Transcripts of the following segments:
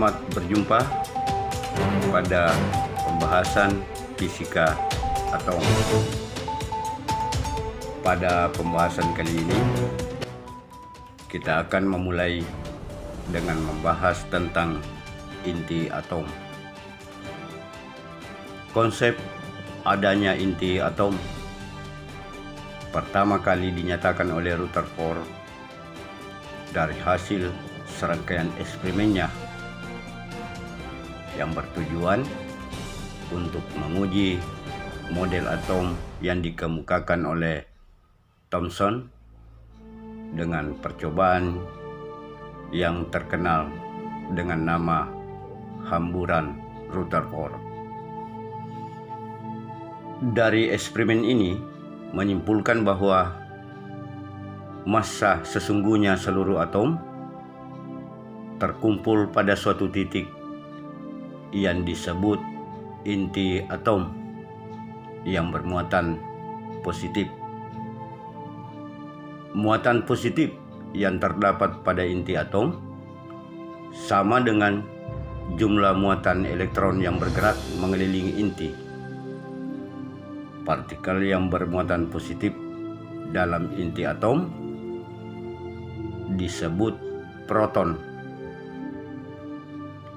Selamat berjumpa pada pembahasan fisika atom. Pada pembahasan kali ini, kita akan memulai dengan membahas tentang inti atom. Konsep adanya inti atom pertama kali dinyatakan oleh Rutherford dari hasil serangkaian eksperimennya yang bertujuan untuk menguji model atom yang dikemukakan oleh Thomson dengan percobaan yang terkenal dengan nama hamburan Rutherford. Dari eksperimen ini menyimpulkan bahwa massa sesungguhnya seluruh atom terkumpul pada suatu titik yang disebut inti atom yang bermuatan positif. Muatan positif yang terdapat pada inti atom sama dengan jumlah muatan elektron yang bergerak mengelilingi inti. Partikel yang bermuatan positif dalam inti atom disebut proton.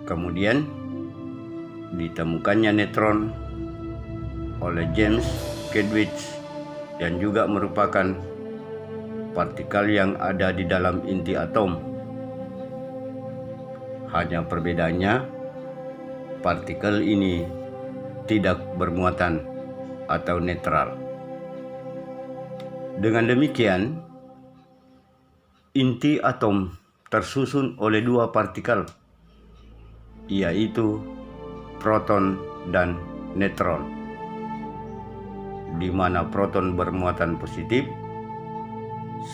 Kemudian ditemukannya neutron oleh James Chadwick yang juga merupakan partikel yang ada di dalam inti atom. Hanya perbedaannya, partikel ini tidak bermuatan atau netral. Dengan demikian, inti atom tersusun oleh dua partikel, yaitu proton dan neutron, di mana proton bermuatan positif,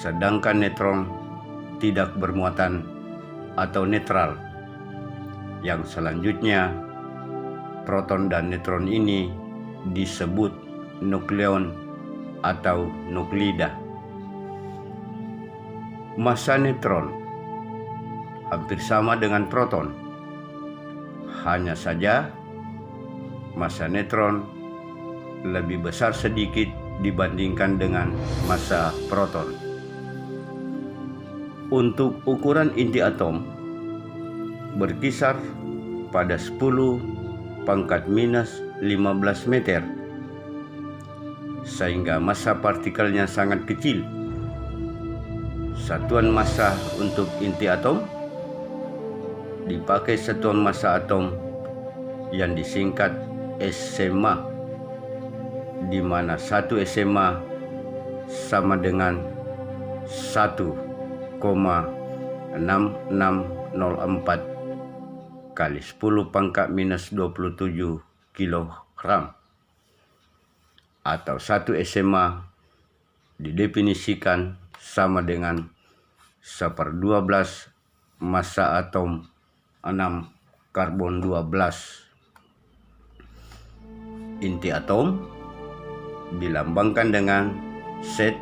sedangkan neutron tidak bermuatan atau netral. Yang selanjutnya, proton dan neutron ini disebut nukleon atau nuklida. Massa neutron hampir sama dengan proton, hanya saja massa neutron lebih besar sedikit dibandingkan dengan massa proton. Untuk ukuran inti atom berkisar pada 10⁻⁻15 meter, sehingga massa partikelnya sangat kecil. Satuan massa untuk inti atom dipakai satuan massa atom yang disingkat SMA, di mana 1 SMA sama dengan 1,6604 kali 10⁻⁻27 kilogram, atau 1 SMA didefinisikan sama dengan 1/12 massa atom 6 karbon 12. Inti atom dilambangkan dengan ZAX,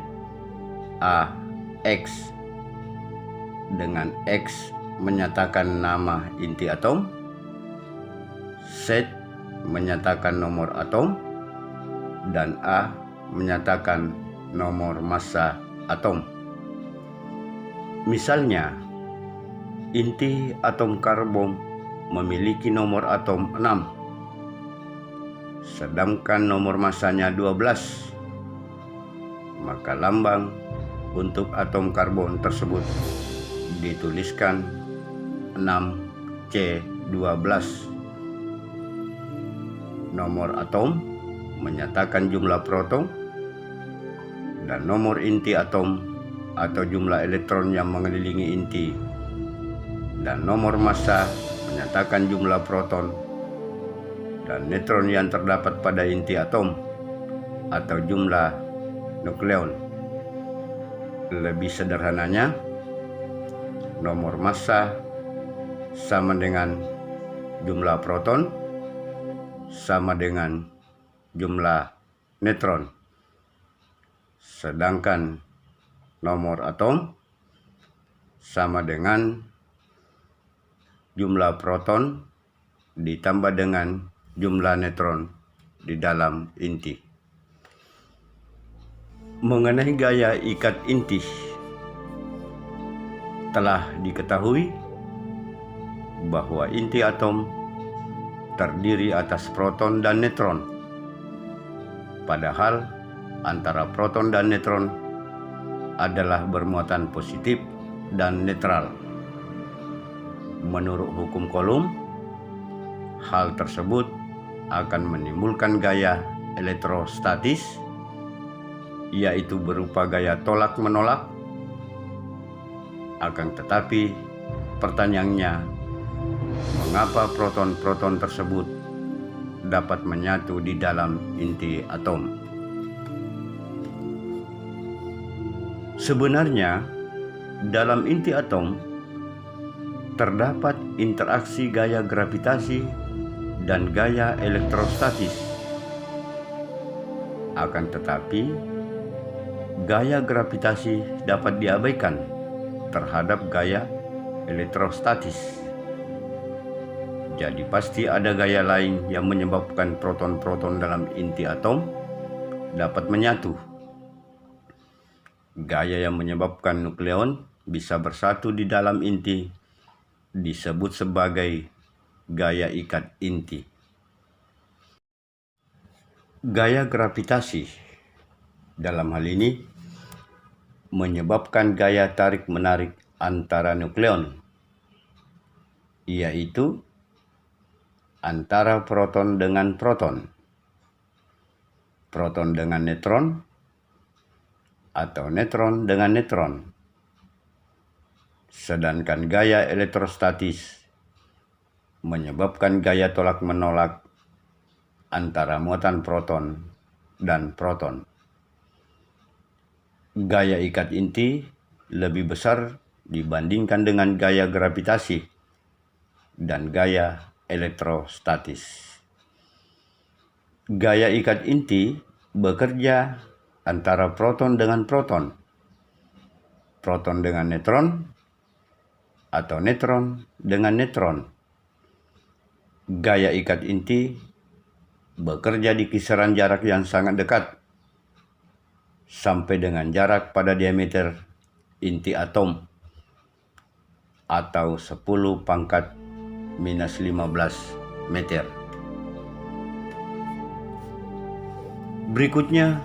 dengan X menyatakan nama inti atom, Z menyatakan nomor atom, dan A menyatakan nomor massa atom. Misalnya, inti atom karbon memiliki nomor atom 6, sedangkan nomor massanya 12. Maka lambang untuk atom karbon tersebut dituliskan 6C12. Nomor atom menyatakan jumlah proton, dan nomor inti atom atau jumlah elektron yang mengelilingi inti, dan nomor massa menyatakan jumlah proton dan neutron yang terdapat pada inti atom atau jumlah nukleon. Lebih sederhananya, nomor massa sama dengan jumlah proton sama dengan jumlah neutron, sedangkan nomor atom sama dengan jumlah proton ditambah dengan jumlah neutron di dalam inti. Mengenai gaya ikat inti, telah diketahui bahwa inti atom terdiri atas proton dan neutron. Padahal antara proton dan neutron adalah bermuatan positif dan netral. Menurut hukum Coulomb, hal tersebut akan menimbulkan gaya elektrostatis, yaitu berupa gaya tolak-menolak. Akan tetapi, pertanyaannya, mengapa proton-proton tersebut dapat menyatu di dalam inti atom? Sebenarnya, dalam inti atom terdapat interaksi gaya gravitasi dan gaya elektrostatis. Akan tetapi, gaya gravitasi dapat diabaikan terhadap gaya elektrostatis. Jadi pasti ada gaya lain yang menyebabkan proton-proton dalam inti atom dapat menyatu. Gaya yang menyebabkan nukleon bisa bersatu di dalam inti disebut sebagai gaya ikat inti. Gaya gravitasi dalam hal ini menyebabkan gaya tarik-menarik antara nukleon, yaitu antara proton dengan proton, proton dengan neutron, atau neutron dengan neutron. Sedangkan gaya elektrostatis menyebabkan gaya tolak-menolak antara muatan proton dan proton. Gaya ikat inti lebih besar dibandingkan dengan gaya gravitasi dan gaya elektrostatis. Gaya ikat inti bekerja antara proton dengan proton, proton dengan neutron, atau neutron dengan neutron. Gaya ikat inti bekerja di kisaran jarak yang sangat dekat, sampai dengan jarak pada diameter inti atom, atau 10⁻⁻15 meter. Berikutnya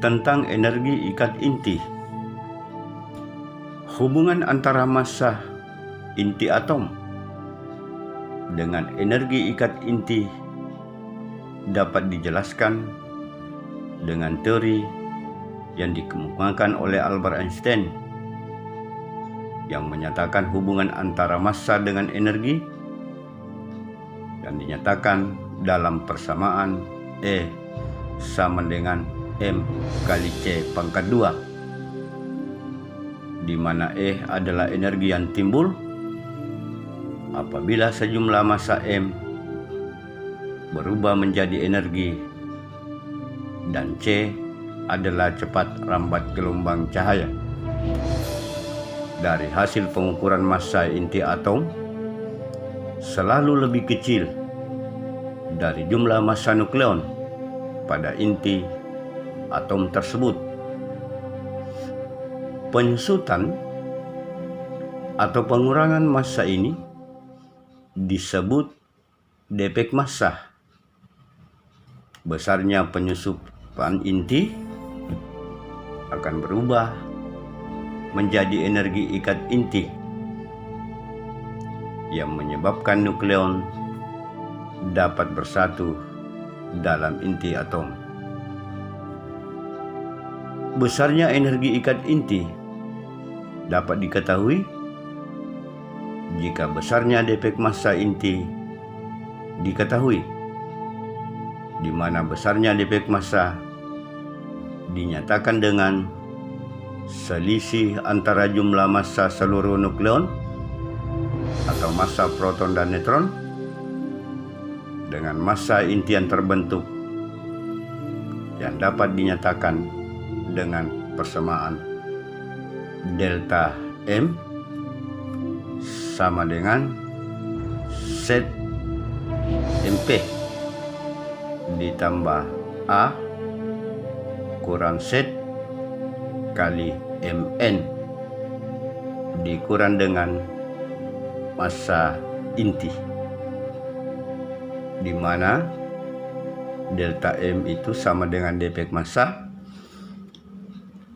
tentang energi ikat inti. Hubungan antara massa inti atom dengan energi ikat inti dapat dijelaskan dengan teori yang dikemukakan oleh Albert Einstein, yang menyatakan hubungan antara massa dengan energi yang dinyatakan dalam persamaan E sama dengan M kali C pangkat 2, di mana E adalah energi yang timbul apabila sejumlah massa M berubah menjadi energi, dan C adalah cepat rambat gelombang cahaya. Dari hasil pengukuran massa inti atom selalu lebih kecil dari jumlah massa nukleon pada inti atom tersebut. Penyusutan atau pengurangan massa ini disebut defek massa. Besarnya penyusupan inti akan berubah menjadi energi ikat inti yang menyebabkan nukleon dapat bersatu dalam inti atom. Besarnya energi ikat inti dapat diketahui jika besarnya defek massa inti diketahui, di mana besarnya defek massa dinyatakan dengan selisih antara jumlah massa seluruh nukleon atau massa proton dan neutron dengan massa inti yang terbentuk, yang dapat dinyatakan dengan persamaan delta M sama dengan Z MP ditambah A kurang Z kali Mn dikurang dengan massa inti, di mana delta M itu sama dengan defek massa,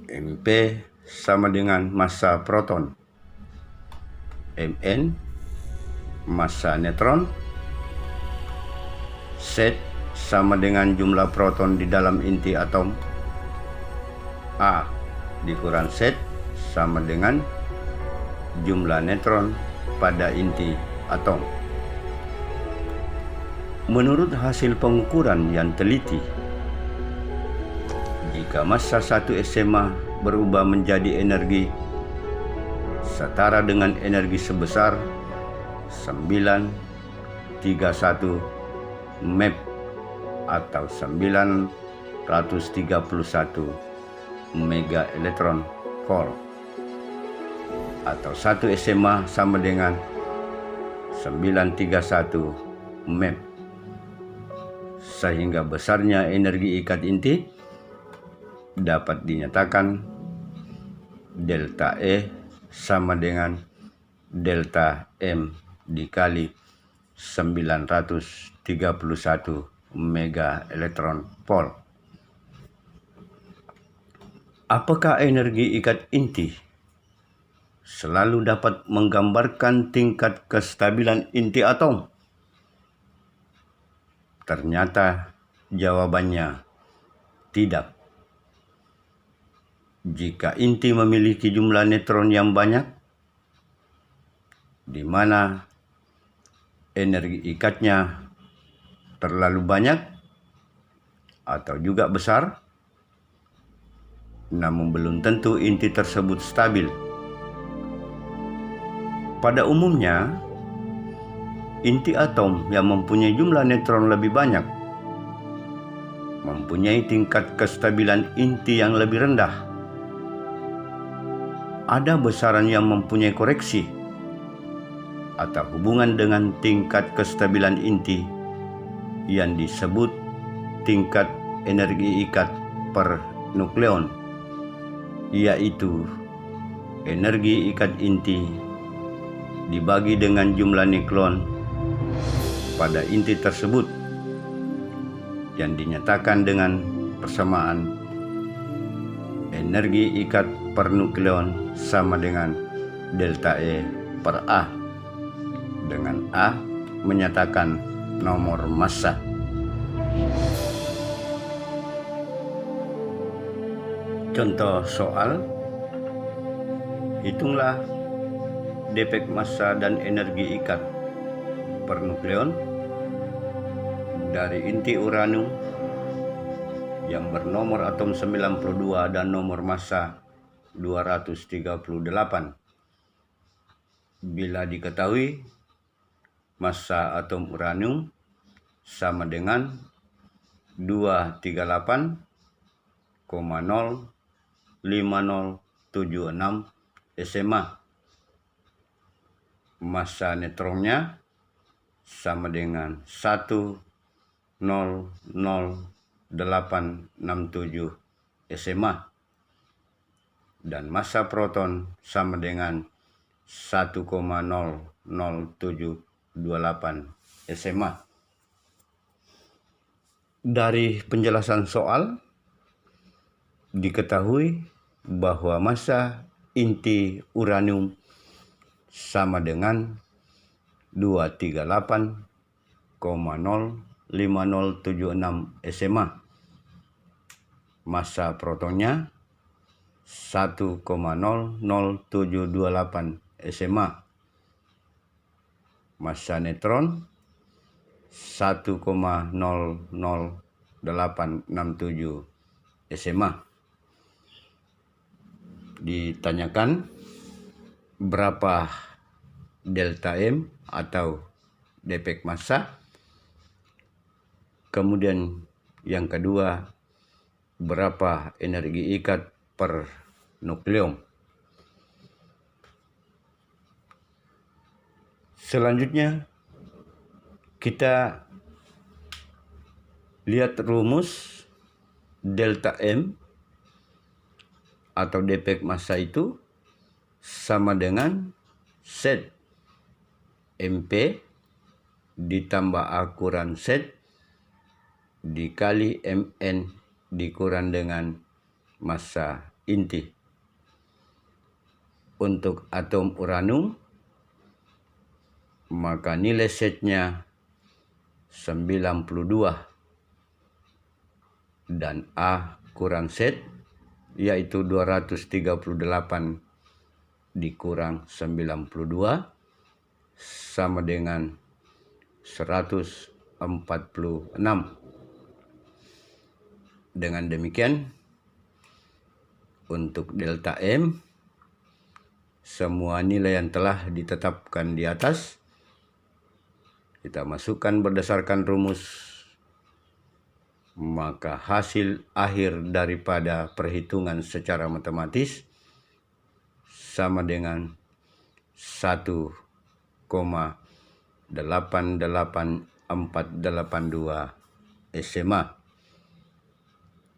MP sama dengan massa proton, Mn massa neutron, Z sama dengan jumlah proton di dalam inti atom, A dikurang Z sama dengan jumlah neutron pada inti atom. Menurut hasil pengukuran yang teliti, jika massa satu SMA berubah menjadi energi setara dengan energi sebesar 931 MeV atau 931 mega elektron volt, atau 1 SMA sama dengan 931 MeV, sehingga besarnya energi ikat inti dapat dinyatakan delta E sama dengan delta M dikali 931 mega elektron volt. Apakah energi ikat inti selalu dapat menggambarkan tingkat kestabilan inti atom? Ternyata jawabannya tidak. Jika inti memiliki jumlah neutron yang banyak, di mana energi ikatnya terlalu banyak atau juga besar, namun belum tentu inti tersebut stabil. Pada umumnya, inti atom yang mempunyai jumlah neutron lebih banyak mempunyai tingkat kestabilan inti yang lebih rendah. Ada besaran yang mempunyai koreksi atau hubungan dengan tingkat kestabilan inti yang disebut tingkat energi ikat per nukleon, yaitu energi ikat inti dibagi dengan jumlah nukleon pada inti tersebut, yang dinyatakan dengan persamaan energi ikat per nukleon sama dengan delta E per A, dengan A menyatakan nomor massa. Contoh soal, hitunglah defek massa dan energi ikat per nukleon dari inti uranium yang bernomor atom 92 dan nomor massa 238. Bila diketahui massa atom uranium sama dengan 238,05076 SMA. Massa neutronnya sama dengan 1,00867 SMA. Dan massa proton sama dengan 1,00728 SMA. Dari penjelasan soal, diketahui bahwa massa inti uranium sama dengan 238,05076 SMA. Massa protonnya 1,00728 SMA. Massa neutron 1,00867 SMA. Ditanyakan berapa delta M atau defek massa. Kemudian yang kedua, berapa energi ikat per nukleon. Selanjutnya, Kita lihat rumus delta M atau defek massa itu sama dengan Z MP ditambah A kurang Z dikali Mn dikurang dengan massa inti. Untuk atom uranium, maka nilai Z-nya 92 dan A kurang Z yaitu 238 dikurang 92 sama dengan 146. Dengan demikian, untuk delta M, semua nilai yang telah ditetapkan di atas kita masukkan berdasarkan rumus, maka hasil akhir daripada perhitungan secara matematis sama dengan 1,88482 SMA.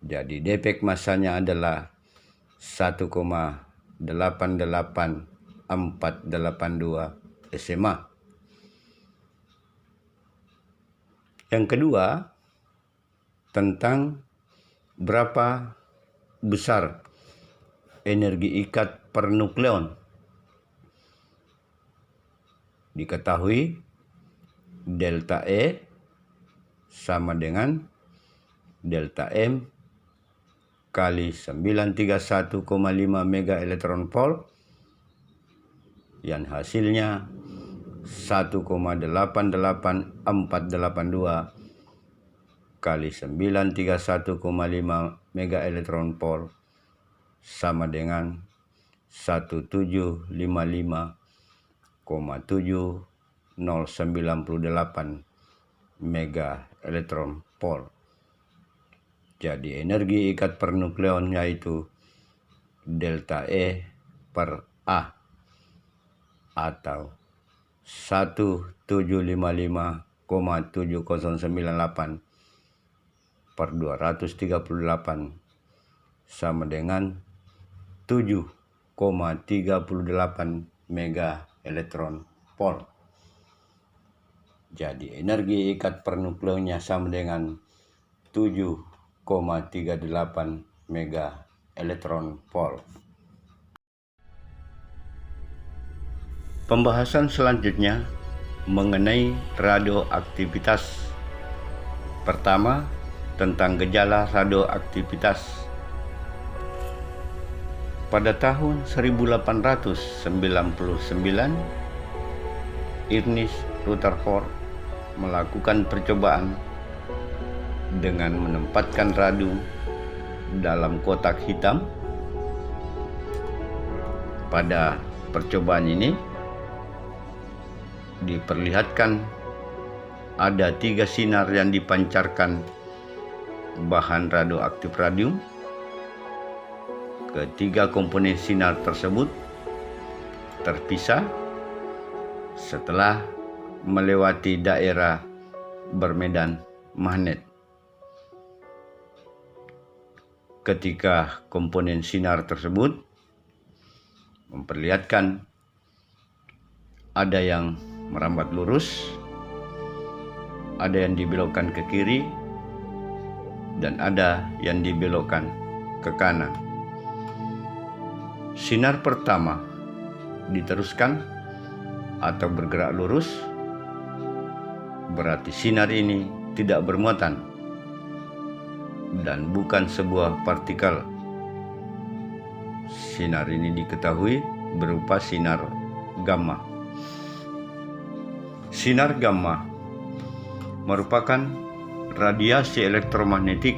Jadi defek massanya adalah 1,88482 SMA. Yang kedua, tentang berapa besar energi ikat per nukleon. Diketahui delta E sama dengan delta M kali 931,5 mega elektron volt yang hasilnya 1,88482 kali 931,5 mega elektron volt sama dengan 1755,7098 mega elektron volt. Jadi energi ikat per nukleon yaitu delta E per A atau 1755,7098 per 238 sama dengan 7,38 mega elektron volt. Jadi energi ikat per nukleonnya sama dengan 7,38 mega elektron volt. Pembahasan selanjutnya mengenai radioaktivitas. Pertama, tentang gejala radioaktivitas. Pada tahun 1899, Ernest Rutherford melakukan percobaan dengan menempatkan radium dalam kotak hitam. Pada percobaan ini diperlihatkan ada 3 sinar yang dipancarkan bahan radioaktif radium. Ketiga komponen sinar tersebut terpisah setelah melewati daerah bermedan magnet. Ketika komponen sinar tersebut memperlihatkan ada yang merambat lurus, ada yang dibelokkan ke kiri, dan ada yang dibelokkan ke kanan. Sinar pertama diteruskan atau bergerak lurus, berarti sinar ini tidak bermuatan dan bukan sebuah partikel. Sinar ini diketahui berupa sinar gamma. Sinar gamma merupakan radiasi elektromagnetik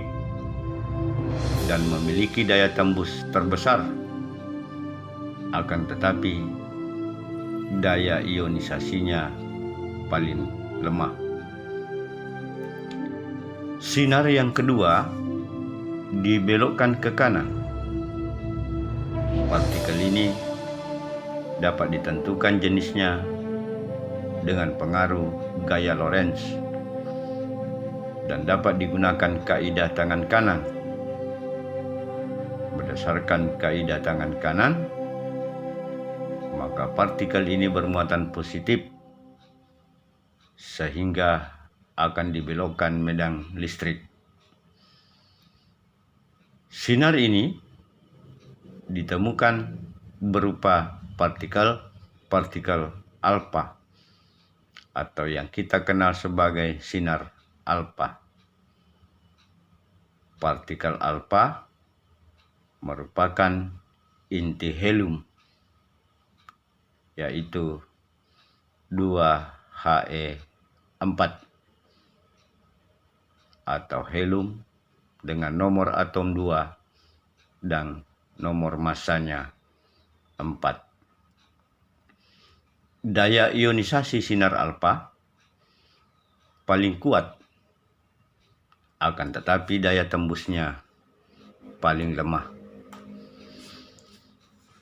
dan memiliki daya tembus terbesar. Akan tetapi daya ionisasinya paling lemah. Sinar yang kedua dibelokkan ke kanan. Partikel ini dapat ditentukan jenisnya dengan pengaruh gaya Lorentz dan dapat digunakan kaidah tangan kanan. Berdasarkan kaidah tangan kanan, maka partikel ini bermuatan positif sehingga akan dibelokkan medan listrik. Sinar ini ditemukan berupa partikel alfa atau yang kita kenal sebagai sinar alfa. Partikel alfa merupakan inti helium, yaitu 2He4 atau helium dengan nomor atom 2 dan nomor massanya 4. Daya ionisasi sinar alfa paling kuat, akan tetapi daya tembusnya paling lemah.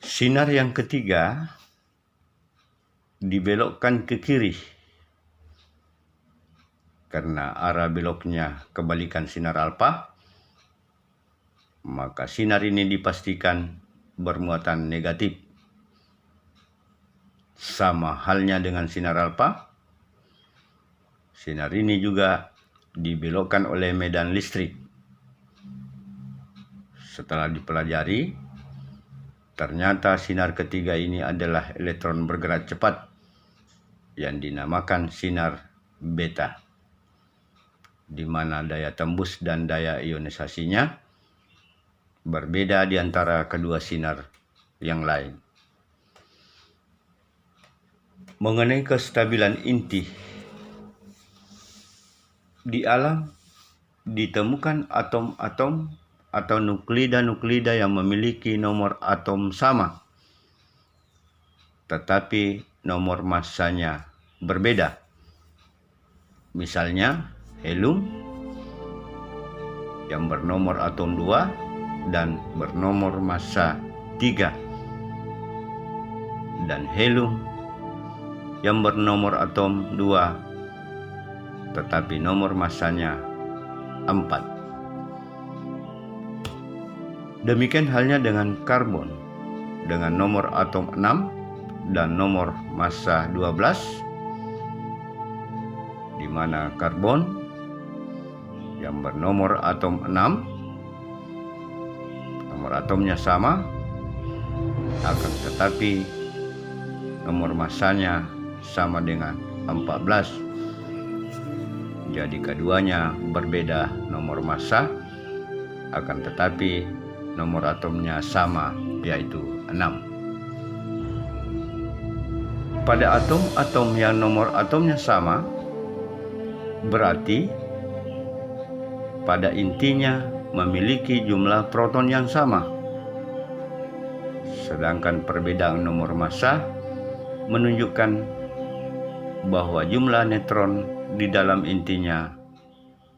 Sinar yang ketiga dibelokkan ke kiri karena arah beloknya kebalikan sinar alfa, maka sinar ini dipastikan bermuatan negatif. Sama halnya dengan sinar alfa, sinar ini juga dibelokkan oleh medan listrik. Setelah dipelajari, ternyata sinar ketiga ini adalah elektron bergerak cepat yang dinamakan sinar beta, di mana daya tembus dan daya ionisasinya berbeda di antara kedua sinar yang lain. Mengenai kestabilan inti, di alam ditemukan atom-atom atau nuklida-nuklida yang memiliki nomor atom sama, tetapi nomor massanya berbeda. Misalnya helium yang bernomor atom 2 dan bernomor massa 3, dan helium yang bernomor atom 2 tetapi nomor massanya 4. Demikian halnya dengan karbon dengan nomor atom 6 dan nomor massa 12, di mana karbon yang bernomor atom 6 nomor atomnya sama, akan tetapi nomor massanya sama dengan 14. Jadi keduanya berbeda nomor massa, akan tetapi nomor atomnya sama, yaitu 6. Pada atom-atom yang nomor atomnya sama, berarti pada intinya memiliki jumlah proton yang sama. Sedangkan perbedaan nomor massa menunjukkan bahwa jumlah neutron di dalam intinya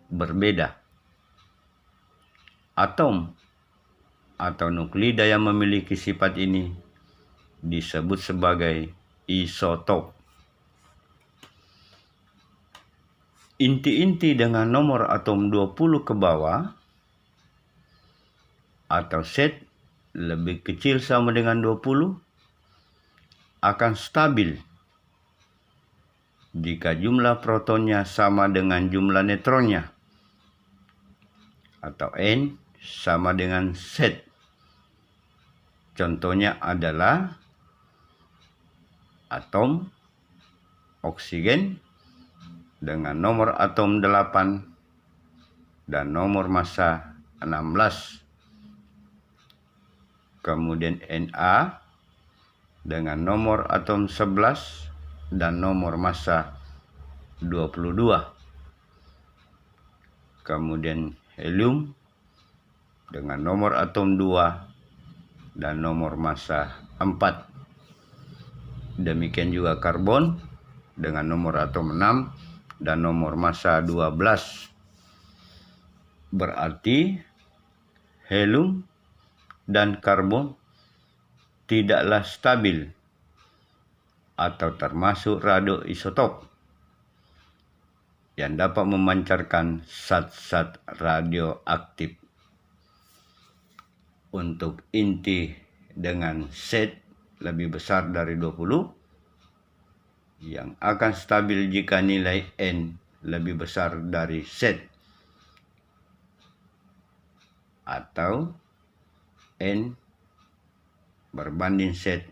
berbeda. Atom atau nuklida yang memiliki sifat ini disebut sebagai isotop. Inti-inti dengan nomor atom 20 ke bawah atau set lebih kecil sama dengan 20 akan stabil jika jumlah protonnya sama dengan jumlah neutronnya, atau N sama dengan set. Contohnya adalah atom oksigen dengan nomor atom 8 dan nomor massa 16. Kemudian Na dengan nomor atom 11 dan nomor massa 22. Kemudian helium dengan nomor atom 2 dan nomor massa 4. Demikian juga karbon dengan nomor atom 6 dan nomor massa 12. Berarti helium dan karbon tidaklah stabil atau termasuk radioisotop yang dapat memancarkan zat-zat radioaktif. Untuk inti dengan Z lebih besar dari 20 yang akan stabil jika nilai N lebih besar dari Z atau N berbanding Z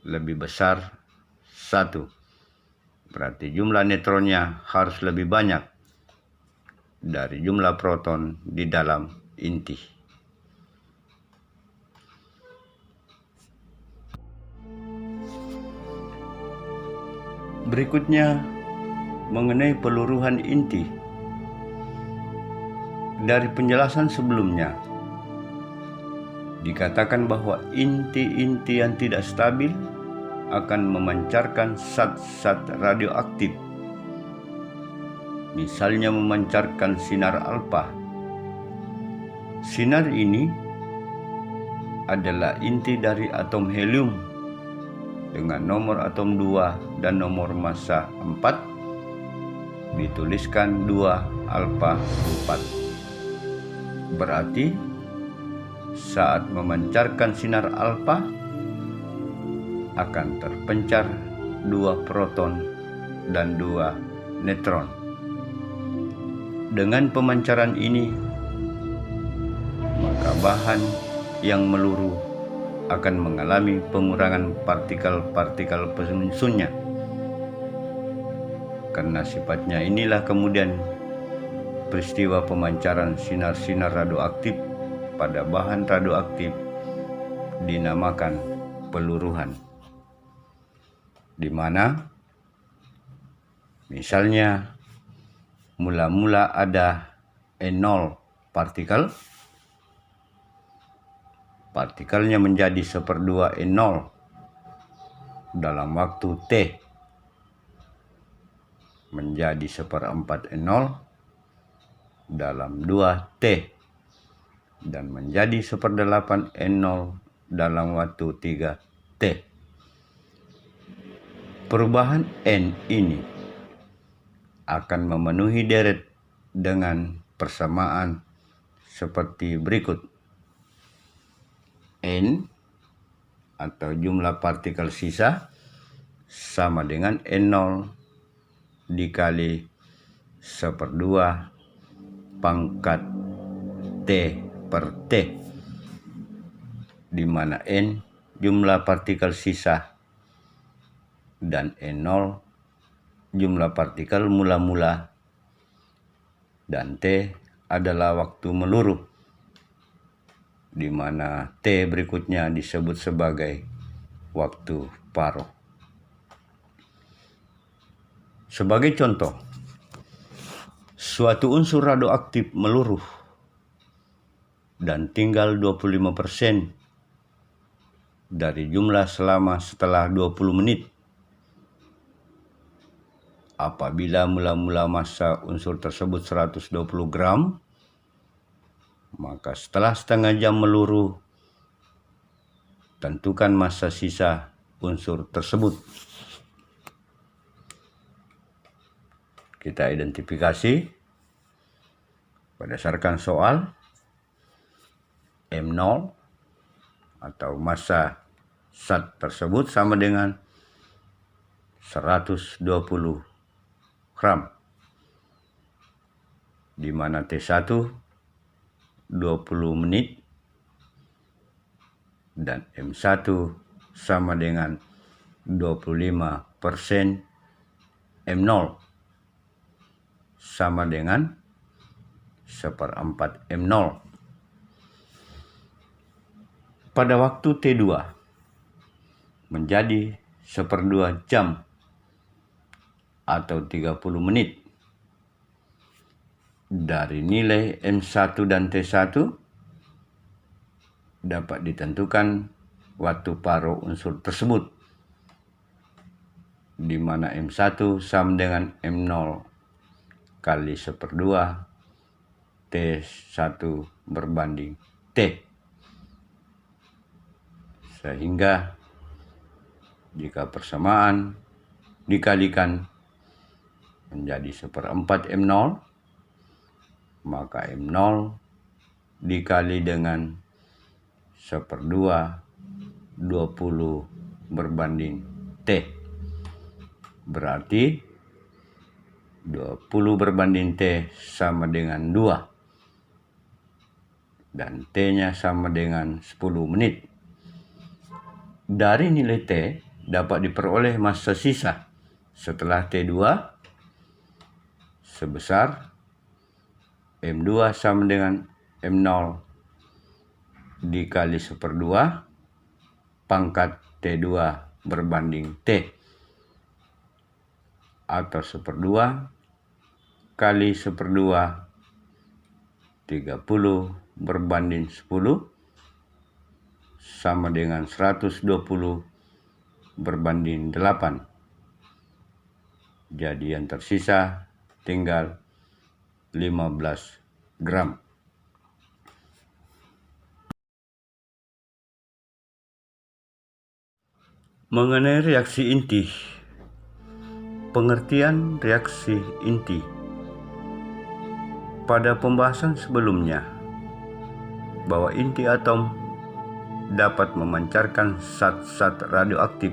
lebih besar 1. Berarti jumlah neutronnya harus lebih banyak dari jumlah proton di dalam inti. Berikutnya mengenai peluruhan inti. Dari penjelasan sebelumnya, dikatakan bahwa inti-inti yang tidak stabil akan memancarkan zat-zat radioaktif. Misalnya memancarkan sinar alfa. Sinar ini adalah inti dari atom helium dengan nomor atom 2 dan nomor massa 4, dituliskan 2 alfa 4. Berarti saat memancarkan sinar alfa akan terpencar 2 proton dan 2 neutron. Dengan pemancaran ini, maka bahan yang meluruh akan mengalami pengurangan partikel-partikel penyusunnya. Karena sifatnya inilah kemudian peristiwa pemancaran sinar-sinar radioaktif pada bahan radioaktif dinamakan peluruhan. Di mana misalnya mula-mula ada N0 partikel, partikelnya menjadi 1/2 N0 dalam waktu T, menjadi 1/4 N0 dalam 2 T, dan menjadi 1/8 N0 dalam waktu 3 T. Perubahan N ini akan memenuhi deret dengan persamaan seperti berikut. N atau jumlah partikel sisa sama dengan N0 dikali 1/2 pangkat T per T, di mana N jumlah partikel sisa dan N0 jumlah partikel mula-mula, dan T adalah waktu meluruh, di mana T berikutnya disebut sebagai waktu paro. Sebagai contoh, suatu unsur radioaktif meluruh dan tinggal 25% dari jumlah selama setelah 20 menit. Apabila mula-mula massa unsur tersebut 120 gram, maka setelah setengah jam meluruh, tentukan massa sisa unsur tersebut. Kita identifikasi berdasarkan soal. M0 atau massa zat tersebut sama dengan 120 gram, di mana T1 20 menit dan M1 sama dengan 25% M0 sama dengan 1/4 M0. Pada waktu T2 menjadi 1/2 jam atau 30 menit. Dari nilai M1 dan T1 dapat ditentukan waktu paro unsur tersebut, di mana M1 sama dengan M0 kali 1/2 T1 berbanding T. Sehingga Jika persamaan dikalikan menjadi 1/4 M0, maka M0 dikali dengan 1/2 20 berbanding T. Berarti 20 berbanding T sama dengan 2. Dan T-nya sama dengan 10 menit. Dari nilai T dapat diperoleh massa sisa setelah T2 sebesar M2 sama dengan M0 dikali 1/2 pangkat T2 berbanding T, atau 1/2 kali 1/2 30 berbanding 10 sama dengan 120 berbanding 8. Jadi yang tersisa tinggal 15 gram. Mengenai reaksi inti. Pengertian reaksi inti. Pada pembahasan sebelumnya, bahwa inti atom dapat memancarkan zat-zat radioaktif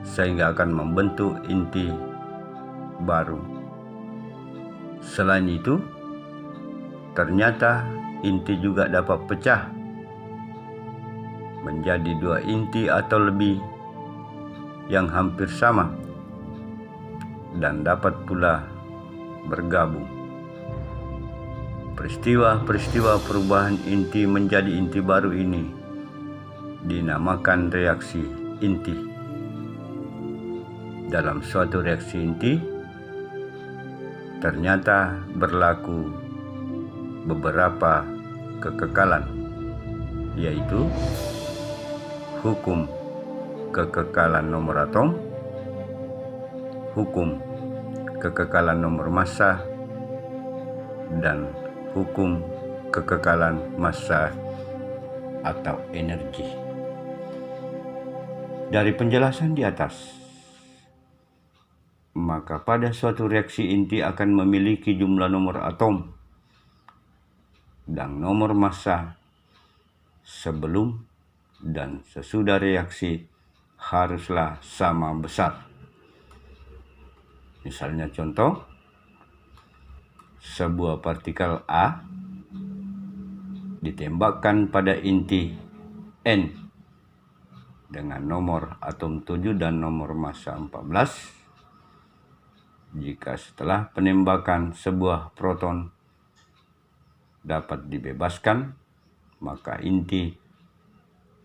sehingga akan membentuk inti baru. Selain itu, ternyata inti juga dapat pecah menjadi 2 inti atau lebih yang hampir sama dan dapat pula bergabung. Peristiwa-peristiwa perubahan inti menjadi inti baru ini dinamakan reaksi inti. Dalam suatu reaksi inti, ternyata berlaku beberapa kekekalan, yaitu hukum kekekalan nomor atom, hukum kekekalan nomor massa, dan hukum kekekalan massa atau energi. Dari penjelasan di atas, maka pada suatu reaksi inti akan memiliki jumlah nomor atom dan nomor massa sebelum dan sesudah reaksi haruslah sama besar. Misalnya contoh, sebuah partikel A ditembakkan pada inti N dengan nomor atom 7 dan nomor massa 14. Jika setelah penembakan sebuah proton dapat dibebaskan, maka inti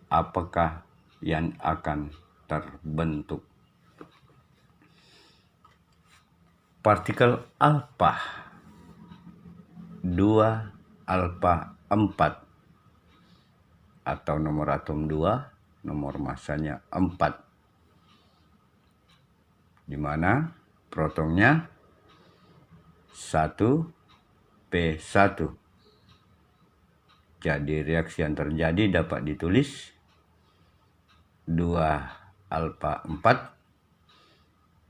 apakah yang akan terbentuk? Partikel alfa 2 alfa 4 atau nomor atom 2, nomor massanya 4, di mana protonnya 1p1. Jadi reaksi yang terjadi dapat ditulis 2 alfa 4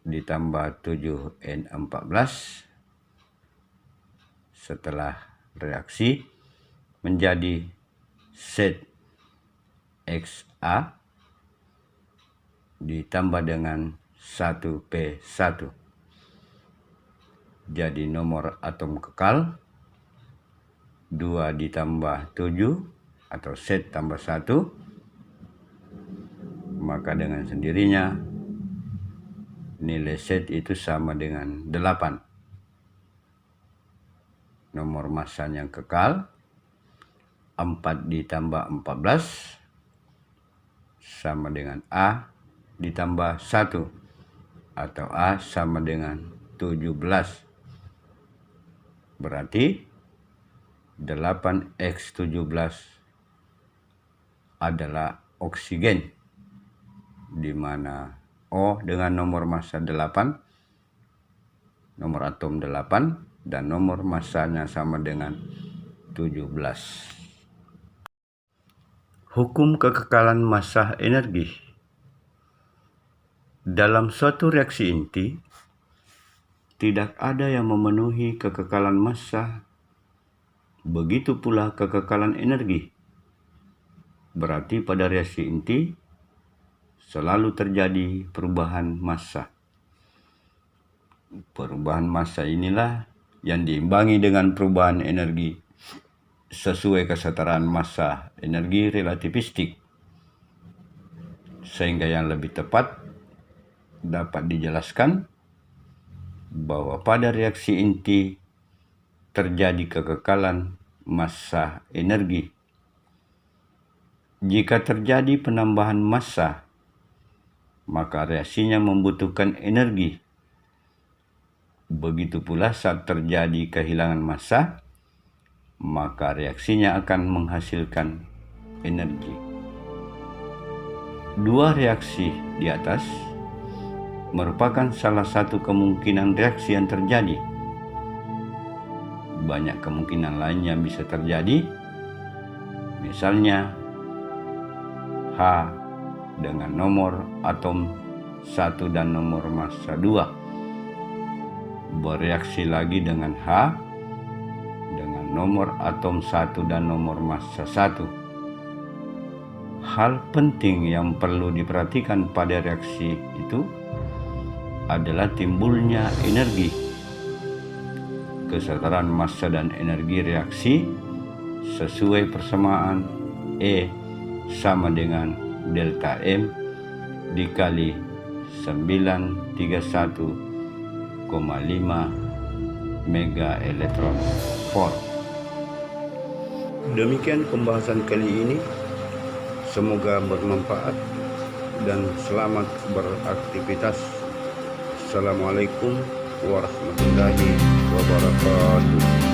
ditambah 7N14 setelah reaksi menjadi ZXA ditambah dengan 1p1. Jadi nomor atom kekal 2 ditambah 7 atau Z tambah 1, maka dengan sendirinya nilai Z itu sama dengan 8. Nomor massanya kekal 4 ditambah 14 sama dengan A ditambah 1 atau A sama dengan 17. Berarti 8x17 adalah oksigen, di mana O dengan nomor massa 8, nomor atom 8, dan nomor massanya sama dengan 17. Hukum kekekalan massa energi. Dalam suatu reaksi inti, tidak ada yang memenuhi kekekalan massa, begitu pula kekekalan energi. Berarti pada reaksi inti selalu terjadi perubahan massa. Perubahan massa inilah yang diimbangi dengan perubahan energi sesuai kesetaraan massa energi relativistik, sehingga yang lebih tepat dapat dijelaskan bahwa pada reaksi inti terjadi kekekalan massa energi. Jika terjadi penambahan massa, maka reaksinya membutuhkan energi. Begitu pula saat terjadi kehilangan massa, maka reaksinya akan menghasilkan energi. Dua reaksi di atas merupakan salah satu kemungkinan reaksi yang terjadi. Banyak kemungkinan lain yang bisa terjadi, misalnya H dengan nomor atom 1 dan nomor massa 2 bereaksi lagi dengan H dengan nomor atom 1 dan nomor massa 1. Hal penting yang perlu diperhatikan pada reaksi itu adalah timbulnya energi. Kesetaraan massa dan energi reaksi sesuai persamaan E sama dengan delta M dikali 931,5 mega elektron volt. Demikian pembahasan kali ini. Semoga bermanfaat dan selamat beraktivitas. Assalamualaikum warahmatullahi wabarakatuh.